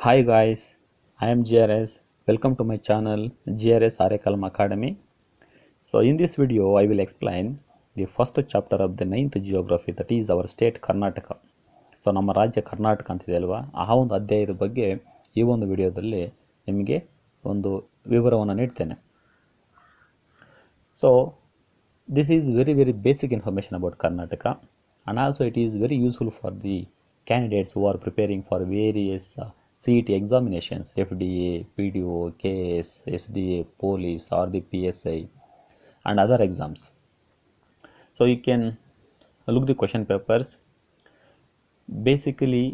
Hi guys, I am GRS. Welcome to my channel GRS Arekalm Academy. So in this video I will explain the first chapter of the 9th geography, that is our state Karnataka. So ನಮ್ಮ ರಾಜ್ಯ ಕರ್ನಾಟಕ ಅಂತಿದೆ ಅಲ್ವಾ, ಆ ಒಂದು ಅಧ್ಯಾಯದ ಬಗ್ಗೆ ಈ ಒಂದು ವಿಡಿಯೋದಲ್ಲಿ ನಿಮಗೆ ಒಂದು ವಿವರವನ್ನು ನೀಡ್ತೇನೆ. So this is very basic information about Karnataka, and also it is very useful for the candidates who are preparing for various CET examinations, FDA, PDO, KS, SDA, police or the PSI and other exams. So you can look the question papers. Basically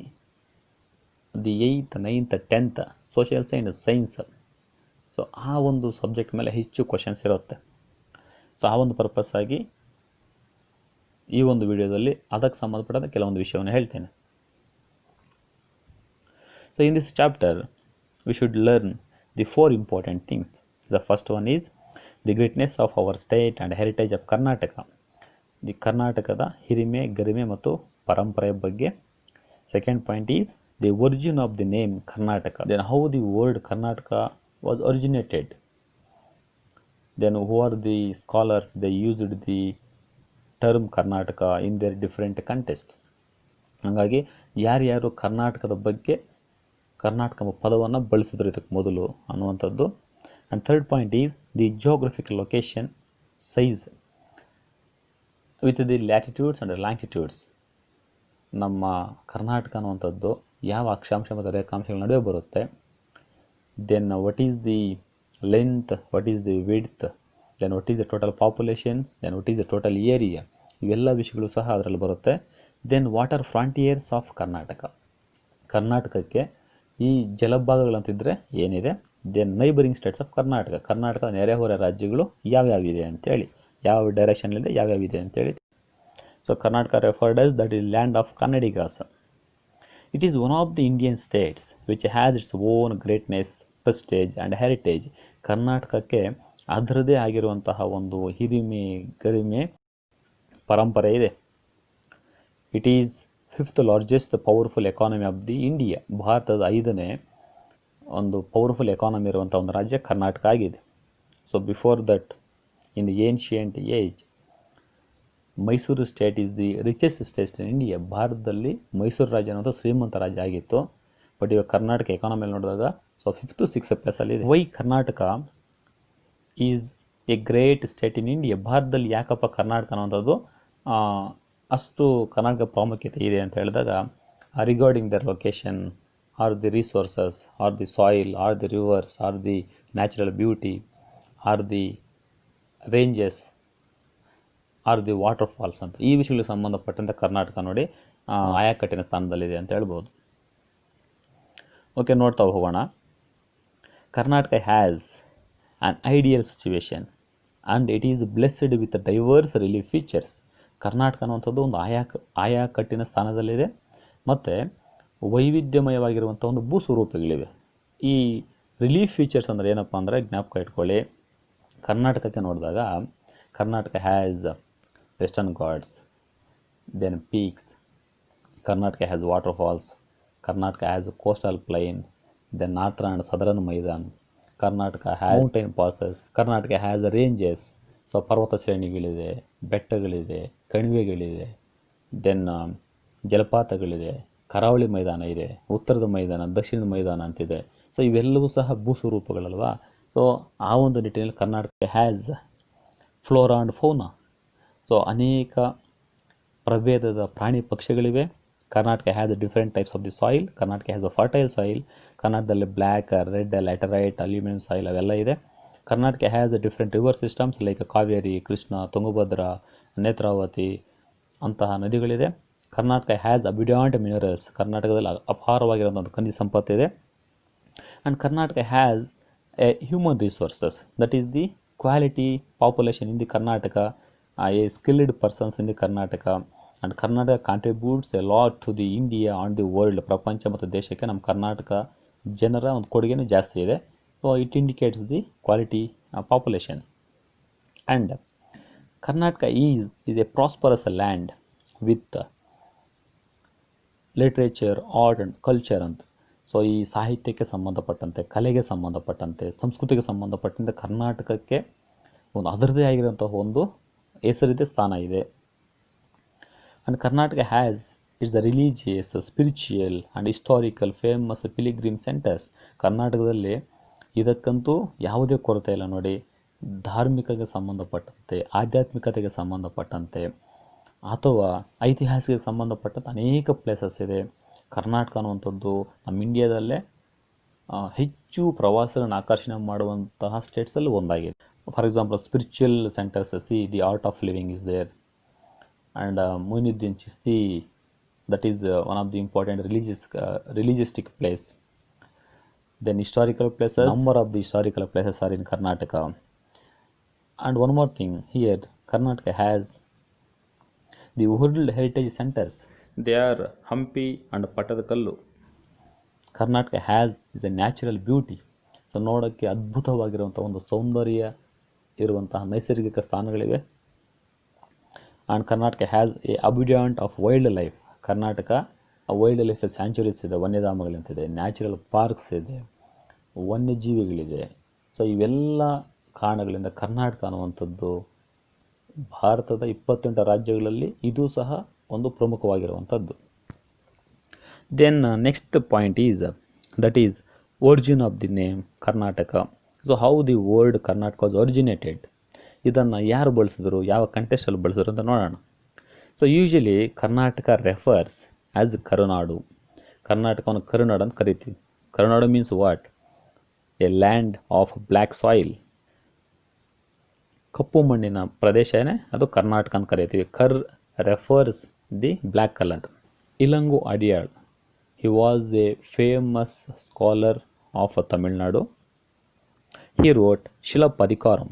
the 8th, 9th, 10th social science, so ಆ ಒಂದು subject ಮೇಲೆ ಹೆಚ್ಚು questions ಇರುತ್ತೆ. So ಆ ಒಂದು purpose ಆಗಿ ಈ ಒಂದು ವಿಡಿಯೋದಲ್ಲಿ ಅದಕ್ಕೆ ಸಂಬಂಧಪಟ್ಟ ಕೆಲವೊಂದು ವಿಷಯವನ್ನು ಹೇಳ್ತೇನೆ. So in this chapter we should learn the 4 important things. The first one is the greatness of our state and heritage of Karnataka. The ಕರ್ನಾಟಕದ ಹಿರಿಮೆ, ಗರಿಮೆ ಮತ್ತು ಪರಂಪರೆಯ ಬಗ್ಗೆ. Second point is the origin of the name Karnataka. Then how the word Karnataka was originated. Then who are the scholars they used the term Karnataka in their different context. ಹಾಗಾಗಿ ಯಾರ್ಯಾರು ಕರ್ನಾಟಕದ ಬಗ್ಗೆ ಕರ್ನಾಟಕ ಪದವನ್ನು ಬಳಸಿದ್ರು ಇದಕ್ಕೆ ಮೊದಲು ಅನ್ನುವಂಥದ್ದು. And third point is the geographical location size with the latitudes and longitudes. ನಮ್ಮ ಕರ್ನಾಟಕ ಅನ್ನುವಂಥದ್ದು ಯಾವ ಅಕ್ಷಾಂಶ ಮತ್ತು ರೇಖಾಂಶಗಳ ನಡುವೆ ಬರುತ್ತೆ. Then what is the length, what is the width, then what is the total population, then what is the total area, ಇವೆಲ್ಲ ವಿಷಯಗಳು ಸಹ ಅದರಲ್ಲಿ ಬರುತ್ತೆ. Then water frontiers of Karnataka, ಕರ್ನಾಟಕಕ್ಕೆ ಈ ಜಲಭಾಗಗಳಂತಿದ್ರೆ ಏನಿದೆ. Then neighbouring states of Karnataka, ಕರ್ನಾಟಕದ ನೆರೆಹೊರೆ ರಾಜ್ಯಗಳು ಯಾವ್ಯಾವಿದೆ ಅಂತೇಳಿ, ಯಾವ ಡೈರೆಕ್ಷನಲ್ಲಿದೆ, ಯಾವ್ಯಾವಿದೆ ಅಂತೇಳಿ. So Karnataka referred as that is land of Kannadigas. It is one of the Indian states which has its own greatness, prestige and heritage. ಕರ್ನಾಟಕಕ್ಕೆ ಅದರದೇ ಆಗಿರುವಂತಹ ಒಂದು ಹಿರಿಮೆ, ಗರಿಮೆ, ಪರಂಪರೆ ಇದೆ. It is 5th largest powerful economy of the India. ಭಾರತದ 5ನೇ ಒಂದು ಪವರ್ಫುಲ್ ಎಕಾನಮಿ ಇರುವಂಥ ಒಂದು ರಾಜ್ಯ ಕರ್ನಾಟಕ ಆಗಿದೆ. So before that in the ancient age Mysuru state is the richest state in India. ಭಾರತದಲ್ಲಿ ಮೈಸೂರು ರಾಜ್ಯ ಅನ್ನೋದು ಶ್ರೀಮಂತ ರಾಜ್ಯ ಆಗಿತ್ತು. ಬಟ್ ಇವಾಗ ಕರ್ನಾಟಕ ಎಕಾನಮಿಯಲ್ಲಿ ನೋಡಿದಾಗ ಸೊ 5th 6th ಪ್ಲೇಸಲ್ಲಿದೆ. Why Karnataka is a great state in India. ಭಾರತದಲ್ಲಿ ಯಾಕಪ್ಪ ಕರ್ನಾಟಕ ಅನ್ನೋಂಥದ್ದು ಅಷ್ಟು ಕರ್ನಾಟಕ ಪ್ರಾಮುಖ್ಯತೆ ಇದೆ ಅಂತ ಹೇಳಿದಾಗ, regarding their location or the resources or the soil or the rivers or the natural beauty or the ranges or the water falls ಅಂತ ಈ ವಿಷಯಗಳಿಗೆ ಸಂಬಂಧಪಟ್ಟಂತೆ ಕರ್ನಾಟಕ ನೋಡಿ ಆಯಾಕಟ್ಟಿನ ಸ್ಥಾನದಲ್ಲಿದೆ ಅಂತ ಹೇಳ್ಬೋದು. ಓಕೆ, ನೋಡ್ತಾ ಹೋಗೋಣ. Karnataka has an ideal situation and it is blessed with diverse relief features. Karnataka ಅನ್ನುವಂಥದ್ದು ಒಂದು ಆಯಾಕಟ್ಟಿನ ಸ್ಥಾನದಲ್ಲಿದೆ ಮತ್ತು ವೈವಿಧ್ಯಮಯವಾಗಿರುವಂಥ ಒಂದು ಭೂಸ್ವರೂಪಗಳಿವೆ. ಈ ರಿಲೀಫ್ ಫೀಚರ್ಸ್ ಅಂದರೆ ಏನಪ್ಪ ಅಂದರೆ ಜ್ಞಾಪಕ ಇಟ್ಕೊಳ್ಳಿ. ಕರ್ನಾಟಕಕ್ಕೆ ನೋಡಿದಾಗ Karnataka has Western Ghats, then peaks. Karnataka has waterfalls. Karnataka has a coastal plain, then northern and southern Maidan. Karnataka has mountain passes. Karnataka has ranges. So ಪರ್ವತ ಶ್ರೇಣಿಗಳಿದೆ, ಬೆಟ್ಟಗಳಿದೆ, ಕಣಿವೆಗಳಿದೆ, ದೆನ್ ಜಲಪಾತಗಳಿದೆ, ಕರಾವಳಿ ಮೈದಾನ ಇದೆ, ಉತ್ತರದ ಮೈದಾನ, ದಕ್ಷಿಣದ ಮೈದಾನ ಅಂತಿದೆ. ಸೊ ಇವೆಲ್ಲವೂ ಸಹ ಭೂಸ್ವರೂಪಗಳಲ್ವಾ. ಸೊ ಆ ಒಂದು ನಿಟ್ಟಿನಲ್ಲಿ Karnataka has flora and fauna. So ಅನೇಕ ಪ್ರಭೇದದ ಪ್ರಾಣಿ ಪಕ್ಷಿಗಳಿವೆ. Karnataka has different types of the soil. Karnataka has a fertile soil. ಕರ್ನಾಟಕದಲ್ಲಿ black, red, laterite, aluminium soil ಅವೆಲ್ಲ ಇದೆ. Karnataka has different river systems like Kaveri, Krishna, Tungabhadra, Netravati ಅಂತಹ ನದಿಗಳಿದೆ. Karnataka has abundant minerals. ಕರ್ನಾಟಕದಲ್ಲಿ ಅಪಾರವಾಗಿರುವಂಥ ಖನಿಜ ಸಂಪತ್ತಿದೆ. And Karnataka has a human resources, that is the quality population in the Karnataka, a skilled persons in the Karnataka, and Karnataka contributes a lot to the India and the world. ಪ್ರಪಂಚ ಮತ್ತು ದೇಶಕ್ಕೆ ನಮ್ಮ ಕರ್ನಾಟಕ ಜನರ ಒಂದು ಕೊಡುಗೆನೂ ಜಾಸ್ತಿ ಇದೆ. So it indicates the quality population. And Karnataka is A prosperous land with literature, art and culture ಅಂತ. So ಈ ಸಾಹಿತ್ಯಕ್ಕೆ ಸಂಬಂಧಪಟ್ಟಂತೆ, ಕಲೆಗೆ ಸಂಬಂಧಪಟ್ಟಂತೆ, ಸಂಸ್ಕೃತಿಗೆ ಸಂಬಂಧಪಟ್ಟಂತೆ ಕರ್ನಾಟಕಕ್ಕೆ ಒಂದು ಅದರದೇ ಆಗಿರುವಂತಹ ಒಂದು ಹೆಸರಿದೆ, ಸ್ಥಾನ ಇದೆ. And Karnataka has its the religious, spiritual and historical famous pilgrim centres. ಕರ್ನಾಟಕದಲ್ಲಿ ಇದಕ್ಕಂತೂ ಯಾವುದೇ ಕೊರತೆ ಇಲ್ಲ ನೋಡಿ. ಧಾರ್ಮಿಕಕ್ಕೆ ಸಂಬಂಧಪಟ್ಟಂತೆ, ಆಧ್ಯಾತ್ಮಿಕತೆಗೆ ಸಂಬಂಧಪಟ್ಟಂತೆ ಅಥವಾ ಐತಿಹಾಸಿಕ ಸಂಬಂಧಪಟ್ಟಂತೆ ಅನೇಕ ಪ್ಲೇಸಸ್ ಇದೆ. ಕರ್ನಾಟಕ ಅನ್ನುವಂಥದ್ದು ನಮ್ಮ ಇಂಡಿಯಾದಲ್ಲೇ ಹೆಚ್ಚು ಪ್ರವಾಸಿಗರನ್ನು ಆಕರ್ಷಣೆ ಮಾಡುವಂತಹ ಸ್ಟೇಟ್ಸಲ್ಲಿ ಒಂದಾಗಿದೆ. For example spiritual centres, see the art of living is there, and Moinuddin Chishti, that is one of the important religioustic place. Then historical places, number of the historical places are in Karnataka. And one more thing, here Karnataka has the World Heritage Centers. They are Hampi and Pattadakallu. Karnataka has is a natural beauty. So ನೋಡೋಕ್ಕೆ ಅದ್ಭುತವಾಗಿರುವಂಥ ಒಂದು ಸೌಂದರ್ಯ ಇರುವಂತಹ ನೈಸರ್ಗಿಕ ಸ್ಥಾನಗಳಿವೆ. And Karnataka has a abundant of wildlife. Karnataka wildlife sanctuaries ಇದೆ, ವನ್ಯಧಾಮಗಳಂತಿದೆ, natural parks ಇದೆ, ವನ್ಯಜೀವಿಗಳಿದೆ. ಸೊ ಇವೆಲ್ಲ ಕಾರಣಗಳಿಂದ ಕರ್ನಾಟಕ ಅನ್ನುವಂಥದ್ದು ಭಾರತದ 28 ರಾಜ್ಯಗಳಲ್ಲಿ ಇದು ಸಹ ಒಂದು ಪ್ರಮುಖವಾಗಿರುವಂಥದ್ದು. Then next point is that is origin of the name Karnataka. So how the word Karnataka was originated. ಇದನ್ನು ಯಾರು ಬಳಸಿದ್ರು, ಯಾವ ಕಂಟೆಸ್ಟಲ್ಲಿ ಬಳಸಿದ್ರು ಅಂತ ನೋಡೋಣ. So usually Karnataka refers as Karunadu. ಕರ್ನಾಟಕವನ್ನು ಕರುನಾಡು ಅಂತ ಕರಿತೀವಿ. Karunadu means what? A land of black soil. ಕಪ್ಪು ಮಣ್ಣಿನ ಪ್ರದೇಶನೇ ಅದು ಕರ್ನಾಟಕ ಅಂತ ಕರಿತೀವಿ. Kar refers the black colour. Ilango Adigal, he was a famous scholar of Tamil Nadu. He wrote ಶಿಲಪ್ಪಧಿಕಾರಂ.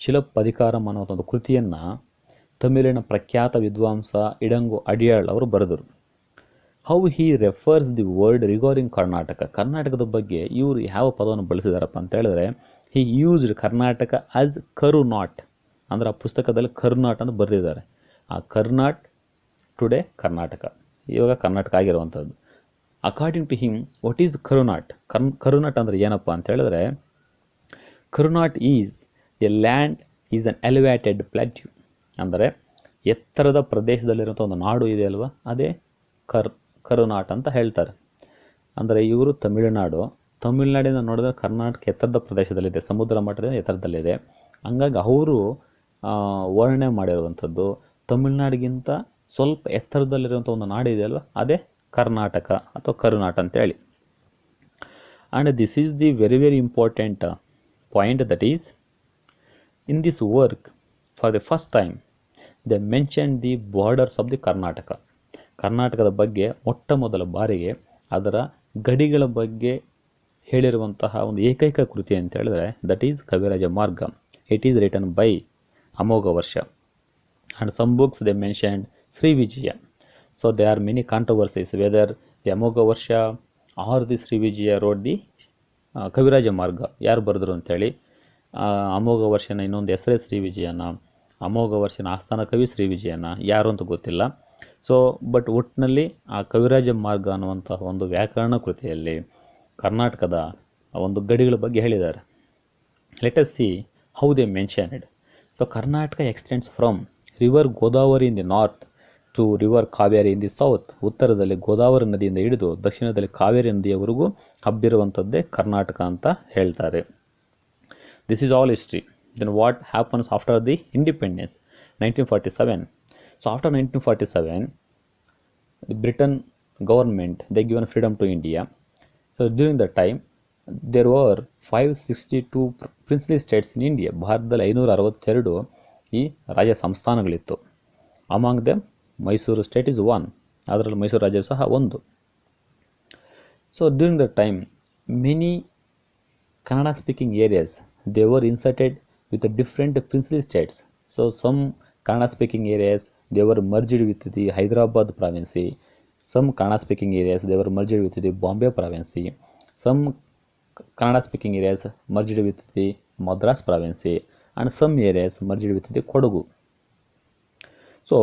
ಶಿಲಪ್ಪಧಿಕಾರಂ ಅನ್ನೋ ಒಂದು ಕೃತಿಯನ್ನು ತಮಿಳಿನ ಪ್ರಖ್ಯಾತ ವಿದ್ವಾಂಸ ಇಡಂಗು ಅಡಿಯಾಳ್ ಅವರು ಬರೆದರು. How he refers the word regarding Karnataka. ಕರ್ನಾಟಕದ ಬಗ್ಗೆ ಇವರು ಯಾವ ಪದವನ್ನು ಬಳಸಿದಾರಪ್ಪ ಅಂತ ಹೇಳಿದ್ರೆ, ಹಿ ಯೂಸ್ಡ್ ಕರ್ನಾಟಕ ಆಸ್ ಕರುನಾಟ್. ಅಂದರೆ ಆ ಪುಸ್ತಕದಲ್ಲಿ ಕರ್ನಾಟ್ ಅಂತ ಬರೆದಿದ್ದಾರೆ. ಆ ಕರ್ನಾಟ್ ಟುಡೇ ಕರ್ನಾಟಕ, ಇವಾಗ ಕರ್ನಾಟಕ ಆಗಿರುವಂಥದ್ದು. According to him, what is Karunat? Karunat ಅಂದರೆ ಏನಪ್ಪ ಅಂತ ಹೇಳಿದ್ರೆ, Karunat is a land is an elevated plateau. ಅಂದರೆ ಎತ್ತರದ ಪ್ರದೇಶದಲ್ಲಿರುವಂಥ ಒಂದು ನಾಡು ಇದೆ ಅಲ್ವಾ, ಅದೇ ಕರುನಾಟ್ ಅಂತ ಹೇಳ್ತಾರೆ. ಅಂದರೆ ಇವರು ತಮಿಳುನಾಡಿನ ನೋಡಿದ್ರೆ ಕರ್ನಾಟಕ ಎತ್ತರದ ಪ್ರದೇಶದಲ್ಲಿದೆ, ಸಮುದ್ರ ಮಟ್ಟದ ಎತ್ತರದಲ್ಲಿದೆ. ಹಂಗಾಗಿ ಅವರು ವರ್ಣನೆ ಮಾಡಿರುವಂಥದ್ದು ತಮಿಳುನಾಡಿಗಿಂತ ಸ್ವಲ್ಪ ಎತ್ತರದಲ್ಲಿರುವಂಥ ಒಂದು ನಾಡು ಇದೆ ಅಲ್ವಾ, ಅದೇ ಕರ್ನಾಟಕ ಅಥವಾ ಕರುನಾಟ ಅಂತೇಳಿ. And this is the very very important point, that is in this work for the first time they mention the borders of the Karnataka. ಕರ್ನಾಟಕದ ಬಗ್ಗೆ ಮೊಟ್ಟ ಮೊದಲ ಬಾರಿಗೆ ಅದರ ಗಡಿಗಳ ಬಗ್ಗೆ ಹೇಳಿರುವಂತಹ ಒಂದು ಏಕೈಕ ಕೃತಿ ಅಂತ ಹೇಳಿದ್ರೆ ದಟ್ ಈಸ್ ಕವಿರಾಜ ಮಾರ್ಗ. It is written by Amogha Varsha. And some books they mentioned Shri Vijaya. So they are many controversies whether the Amogha Varsha or the Shri Vijaya wrote the Kaviraja Marga, ಯಾರು ಬರೆದ್ರು ಅಂತೇಳಿ. ಅಮೋಘ ವರ್ಷನ ಇನ್ನೊಂದು ಹೆಸರೇ ಶ್ರೀ ವಿಜಯನ, ಅಮೋಘ ವರ್ಷನ ಆಸ್ಥಾನ ಕವಿ ಶ್ರೀ ವಿಜಯನ, ಯಾರು ಅಂತ ಗೊತ್ತಿಲ್ಲ. ಸೊ ಬಟ್ ಒಟ್ಟಿನಲ್ಲಿ ಆ ಕವಿರಾಜ ಮಾರ್ಗ ಅನ್ನುವಂತಹ ಒಂದು ವ್ಯಾಕರಣ ಕೃತಿಯಲ್ಲಿ ಕರ್ನಾಟಕದ ಒಂದು ಗಡಿಗಳ ಬಗ್ಗೆ ಹೇಳಿದ್ದಾರೆ. Let us see how they mentioned. So Karnataka extends from river Godavari in the north to river Kaveri in the south. ಉತ್ತರದಲ್ಲಿ ಗೋದಾವರಿ ನದಿಯಿಂದ ಹಿಡಿದು ದಕ್ಷಿಣದಲ್ಲಿ ಕಾವೇರಿ ನದಿಯವರೆಗೂ ಹಬ್ಬಿರುವಂಥದ್ದೇ ಕರ್ನಾಟಕ ಅಂತ ಹೇಳ್ತಾರೆ. This is all history. Then what happens after the independence 1947. So after 1947 the Britain government they given freedom to India. So during that time there were 562 princely states in India. ಭಾರತದಲ್ಲಿ 562 ಈ ರಾಜ್ಯ ಸಂಸ್ಥಾನಗಳಿತ್ತು. Among them Mysore state is one. ಅದರಲ್ಲಿ ಮೈಸೂರು ರಾಜ್ಯ ಸಹ ಒಂದು. So during that time many Kannada speaking areas they were inserted with the different princely states. So some Kannada speaking areas they were merged with the Hyderabad province. Some Kannada speaking areas they were merged with the Bombay province. Some Kannada speaking areas merged with the Madras province, and some areas merged with the Kodagu. So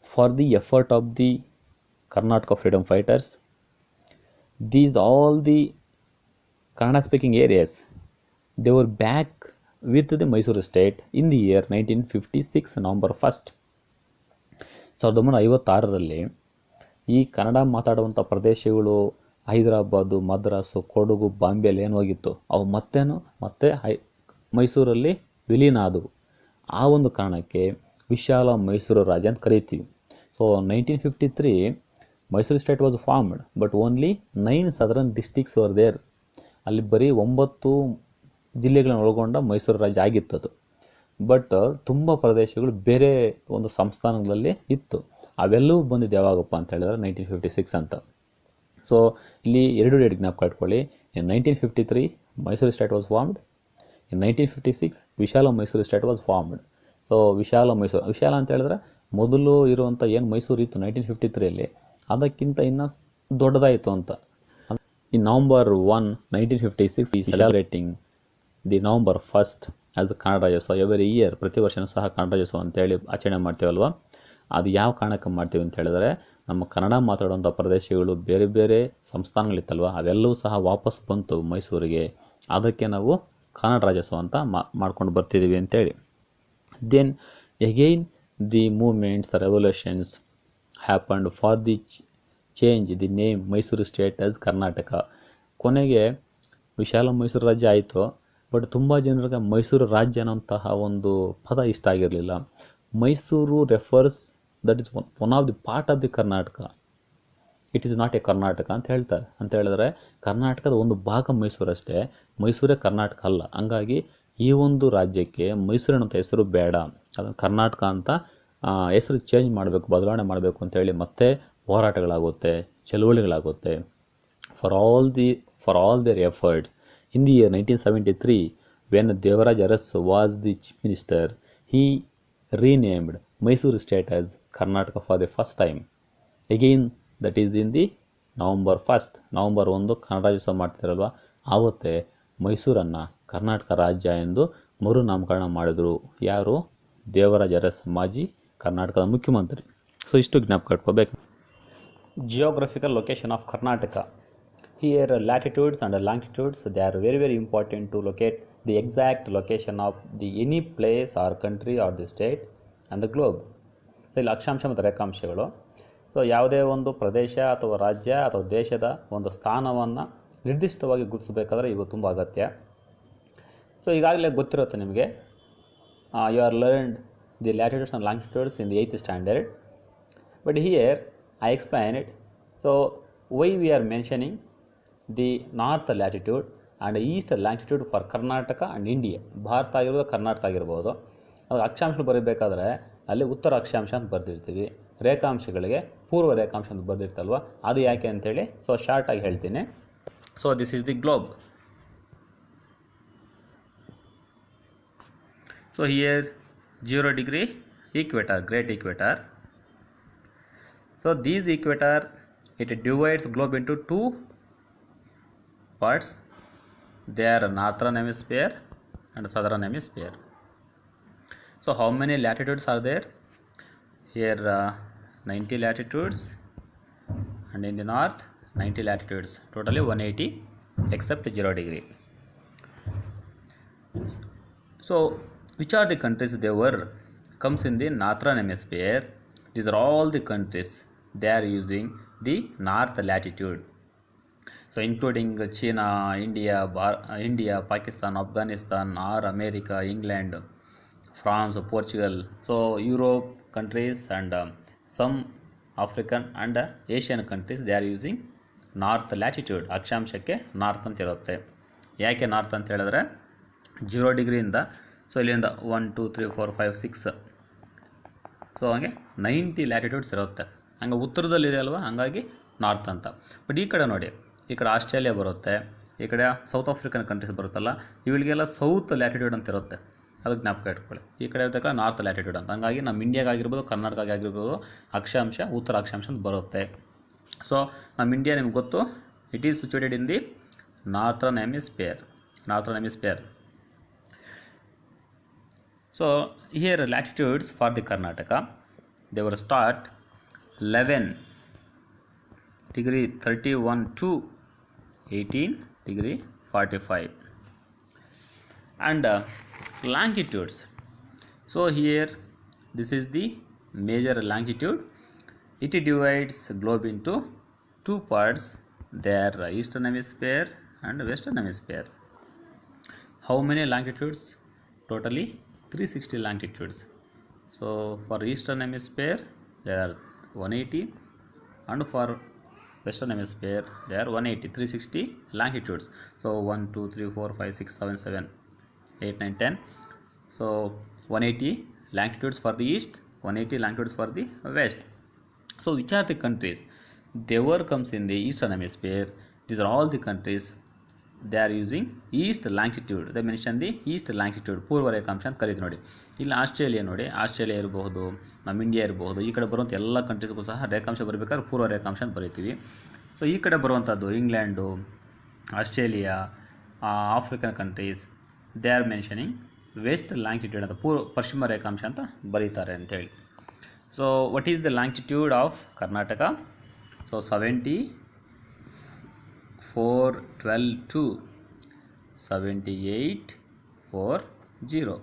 for the effort of the Karnataka freedom fighters, These all the Kannada speaking areas, they were back with the Mysore state in the year 1956 November 1st. 1956ರಲ್ಲಿ ಈ ಕನ್ನಡ ಮಾತಾಡುವಂಥ ಪ್ರದೇಶಗಳು ಹೈದರಾಬಾದು, ಮದ್ರಾಸು, ಕೊಡಗು, ಬಾಂಬೆಯಲ್ಲಿ ಏನು ಹೋಗಿತ್ತು ಅವು ಮತ್ತೆ ಮೈಸೂರಲ್ಲಿ ವಿಲೀನ ಆದವು. ಆ ಒಂದು ಕಾರಣಕ್ಕೆ ವಿಶಾಲ ಮೈಸೂರು ರಾಜ್ಯ ಅಂತ ಕರೀತೀವಿ. So 1953 Mysuru state was formed, but only 9 southern districts were there. ಅಲ್ಲಿ ಬರೀ 9 ಜಿಲ್ಲೆಗಳನ್ನು ಒಳಗೊಂಡ ಮೈಸೂರು ರಾಜ್ಯ ಆಗಿತ್ತು ಅದು. ಬಟ್ ತುಂಬ ಪ್ರದೇಶಗಳು ಬೇರೆ ಒಂದು ಸಂಸ್ಥಾನಗಳಲ್ಲಿ ಇತ್ತು. ಅವೆಲ್ಲವೂ ಬಂದಿದ್ದು ಯಾವಾಗಪ್ಪ ಅಂತ ಹೇಳಿದ್ರೆ 1956 ಅಂತ. ಸೊ ಇಲ್ಲಿ ಎರಡು ಡೇಟ್ ಜ್ಞಾಪಕ ಇಟ್ಕೊಳ್ಳಿ. ಇನ್ 1953 ಮೈಸೂರು ಸ್ಟೇಟ್ ವಾಸ್ ಫಾರ್ಮ್ಡ್. ಇನ್ 1956 ವಿಶಾಲ Mysuru state was formed. So ವಿಶಾಲ ಅಂತ ಹೇಳಿದ್ರೆ ಮೊದಲು ಇರುವಂಥ ಏನು ಮೈಸೂರು ಇತ್ತು 1953ರಲ್ಲಿ ಅದಕ್ಕಿಂತ ಇನ್ನೂ ದೊಡ್ಡದಾಯಿತು ಅಂತ. ಇನ್ November 1, 1956 ಈ celebrating the November 1st as Kannada Rajyotsava. Every year, ಪ್ರತಿ ವರ್ಷವೂ ಸಹ ಕನ್ನಡ ರಾಜ್ಯೋತ್ಸವ ಅಂತೇಳಿ ಆಚರಣೆ ಮಾಡ್ತೀವಲ್ವ. ಅದು ಯಾವ ಕಾರಣಕ್ಕೆ ಮಾಡ್ತೀವಿ ಅಂತ ಹೇಳಿದ್ರೆ, ನಮ್ಮ ಕನ್ನಡ ಮಾತಾಡುವಂಥ ಪ್ರದೇಶಗಳು ಬೇರೆ ಬೇರೆ ಸಂಸ್ಥಾನಗಳಿತ್ತಲ್ವ, ಅವೆಲ್ಲವೂ ಸಹ ವಾಪಸ್ ಬಂತು ಮೈಸೂರಿಗೆ. ಅದಕ್ಕೆ ನಾವು ಕನ್ನಡ ರಾಜ್ಯೋತ್ಸವ ಅಂತ ಮಾಡ್ಕೊಂಡು ಬರ್ತಿದ್ದೀವಿ ಅಂತೇಳಿ. Then again the movements, revolutions happened for the change the name Mysuru state as Karnataka. ಕೊನೆಗೆ ವಿಶಾಲ ಮೈಸೂರು ರಾಜ್ಯ ಆಯಿತು. ಬಟ್ ತುಂಬ ಜನರಿಗೆ ಮೈಸೂರು ರಾಜ್ಯ ಅನ್ನೋಂತಹ ಒಂದು ಪದ ಇಷ್ಟ ಆಗಿರಲಿಲ್ಲ. Mysuru refers that is one of the part of the Karnataka. It is not A Karnataka ಅಂತ ಹೇಳ್ತಾರೆ. ಅಂತ ಹೇಳಿದ್ರೆ ಕರ್ನಾಟಕದ ಒಂದು ಭಾಗ ಮೈಸೂರು ಅಷ್ಟೇ, ಮೈಸೂರೇ ಕರ್ನಾಟಕ ಅಲ್ಲ. ಹಂಗಾಗಿ ಈ ಒಂದು ರಾಜ್ಯಕ್ಕೆ ಮೈಸೂರು ಅನ್ನೋಂಥ ಹೆಸರು ಬೇಡ, ಅದನ್ನು ಕರ್ನಾಟಕ ಅಂತ ಹೆಸರು ಚೇಂಜ್ ಮಾಡಬೇಕು, ಬದಲಾವಣೆ ಮಾಡಬೇಕು ಅಂತೇಳಿ ಮತ್ತೆ ಹೋರಾಟಗಳಾಗುತ್ತೆ, ಚಳುವಳಿಗಳಾಗುತ್ತೆ. For all their efforts in the year 1973, when Devaraj Aras was the chief minister, he renamed Mysore state as Karnataka for the first time. Again, that is in the November 1st. November 1 Kannada Rajyotsava ಮಾಡ್ತಿರಲ್ವ, ಆವತ್ತೇ ಮೈಸೂರನ್ನು ಕರ್ನಾಟಕ ರಾಜ್ಯ ಎಂದು ಮರುನಾಮಕರಣ ಮಾಡಿದರು. ಯಾರು? ದೇವರಾಜ ಅರಸ್, ಮಾಜಿ ಕರ್ನಾಟಕದ ಮುಖ್ಯಮಂತ್ರಿ. ಸೊ ಇಷ್ಟು ಜ್ಞಾಪಕ ಇಟ್ಕೋಬೇಕು. Geographical location of Karnataka. Here latitudes and longitudes, they are very very important to locate the exact location of the any place or country or the state and the globe. So ಇಲ್ಲಿ ಅಕ್ಷಾಂಶ ಮತ್ತು ರೇಖಾಂಶಗಳು. So ಯಾವುದೇ ಒಂದು ಪ್ರದೇಶ ಅಥವಾ ರಾಜ್ಯ ಅಥವಾ ದೇಶದ ಒಂದು ಸ್ಥಾನವನ್ನು ನಿರ್ದಿಷ್ಟವಾಗಿ ಗುರುತಿಸಬೇಕಾದ್ರೆ ಇವು ತುಂಬ ಅಗತ್ಯ. ಸೊ ಈಗಾಗಲೇ ಗೊತ್ತಿರುತ್ತೆ ನಿಮಗೆ. You are learned the latitudes and longitudes in the 8th standard. But here I explain it. So why we are mentioning the north latitude and east latitude for Karnataka and India. Bharat ಆಗಿರ್ಬೋದು, ಕರ್ನಾಟಕ ಆಗಿರ್ಬೋದು. ಅದು ಅಕ್ಷಾಂಶಗಳು ಬರೀಬೇಕಾದ್ರೆ ಅಲ್ಲಿ ಉತ್ತರ ಅಕ್ಷಾಂಶ ಅಂತ ಬರೆದಿರ್ತೀವಿ, ರೇಖಾಂಶಗಳಿಗೆ ಪೂರ್ವ ರೇಖಾಂಶ ಅಂತ ಬರೆದಿರ್ತಲ್ವ, ಅದು ಯಾಕೆ ಅಂತೇಳಿ ಸೊ ಶಾರ್ಟಾಗಿ ಹೇಳ್ತೀನಿ. So this is the globe. So here 0 degree equator, great equator. So these equator, it divides globe into two parts. They are northern hemisphere and southern hemisphere. So how many latitudes are there? Here 90 latitudes, and in the north 90 latitudes, totally 180 except 0 degree. So which are the countries they were comes in the northern hemisphere? These are all the countries they are using the north latitude. So including China, India, Pakistan, Afghanistan, or America, England, France, Portugal. So Europe countries and some African and Asian countries, they are using north latitude. ಅಕ್ಷಾಂಶಕ್ಕೆ north ಅಂತ ಇರುತ್ತೆ. ಯಾಕೆ north ಅಂತ ಹೇಳಿದ್ರೆ 0 ಡಿಗ್ರಿಯಿಂದ so ಇಲ್ಲಿಂದ 1 2 3 4 5 6 so ಹಾಗೆ 90 latitudes ಇರುತ್ತೆ. ಹಂಗೆ ಉತ್ತರದಲ್ಲಿದೆ ಅಲ್ವಾ, ಹಂಗಾಗಿ ನಾರ್ತ್ ಅಂತ. ಬಟ್ ಈ ಕಡೆ ನೋಡಿ, ಈ ಕಡೆ ಆಸ್ಟ್ರೇಲಿಯಾ ಬರುತ್ತೆ, ಈ ಕಡೆ ಸೌತ್ ಆಫ್ರಿಕನ್ ಕಂಟ್ರೀಸ್ ಬರುತ್ತಲ್ಲ, ಇವುಗಳಿಗೆಲ್ಲ ಸೌತ್ ಲ್ಯಾಟಿಟ್ಯೂಡ್ ಅಂತ ಇರುತ್ತೆ. ಅದು ಜ್ಞಾಪಕ ಇಟ್ಕೊಳ್ಳಿ. ಈ ಕಡೆ ಇರ್ತಕ್ಕ ನಾರ್ತ್ ಲ್ಯಾಟಿಟ್ಯೂಡ್ ಅಂತ. ಹಂಗಾಗಿ ನಮ್ಮ ಇಂಡಿಯಾಗಾಗಿರ್ಬೋದು, ಕರ್ನಾಟಕಗಾಗಿರ್ಬೋದು ಅಕ್ಷಾಂಶ ಉತ್ತರ ಅಕ್ಷಾಂಶ ಅಂತ ಬರುತ್ತೆ. ಸೊ ನಮ್ಮ ಇಂಡಿಯಾ ನಿಮ್ಗೆ ಗೊತ್ತು, it is situated in the northern hemisphere. So here latitudes for the Karnataka, they were start 11 degree 31 to 18 degree 45. And longitudes. So here this is the major longitude. It divides globe into two parts. They are eastern hemisphere and western hemisphere. How many longitudes? Totally 360 longitudes. So for eastern hemisphere there are 180, and for western hemisphere they are 180. 360 longitudes. So 1 2 3 4 5 6 7 7 8 9 10. So 180 longitudes for the east, 180 longitudes for the west. So which are the countries? Devar comes in the eastern hemisphere. These are all the countries. They are using east longitude. They mention the east longitude. ಪೂರ್ವ ರೇಖಾಂಶ ಅಂತ ಕರೀತೀವಿ ನೋಡಿ. ಇಲ್ಲಿ Australia ನೋಡಿ, Australia ಇರಬಹುದು, ನಮ್ಮ India ಇರಬಹುದು. ಈ ಕಡೆ ಬರುವಂಥ ಎಲ್ಲ ಕಂಟ್ರೀಸ್ಗೂ ಸಹ ರೇಖಾಂಶ ಬರಬೇಕಾದ್ರೆ ಪೂರ್ವ ರೇಖಾಂಶ ಅಂತ ಬರೀತೀವಿ. ಸೊ ಈ ಕಡೆ ಬರುವಂಥದ್ದು England, Australia, African countries, they are mentioning west longitude ಅಂತ, ಪಶ್ಚಿಮ ರೇಖಾಂಶ ಅಂತ ಬರೀತಾರೆ ಅಂತೇಳಿ. So what is the longitude of Karnataka? ಸೊ 70 4 12 2 78 4 0.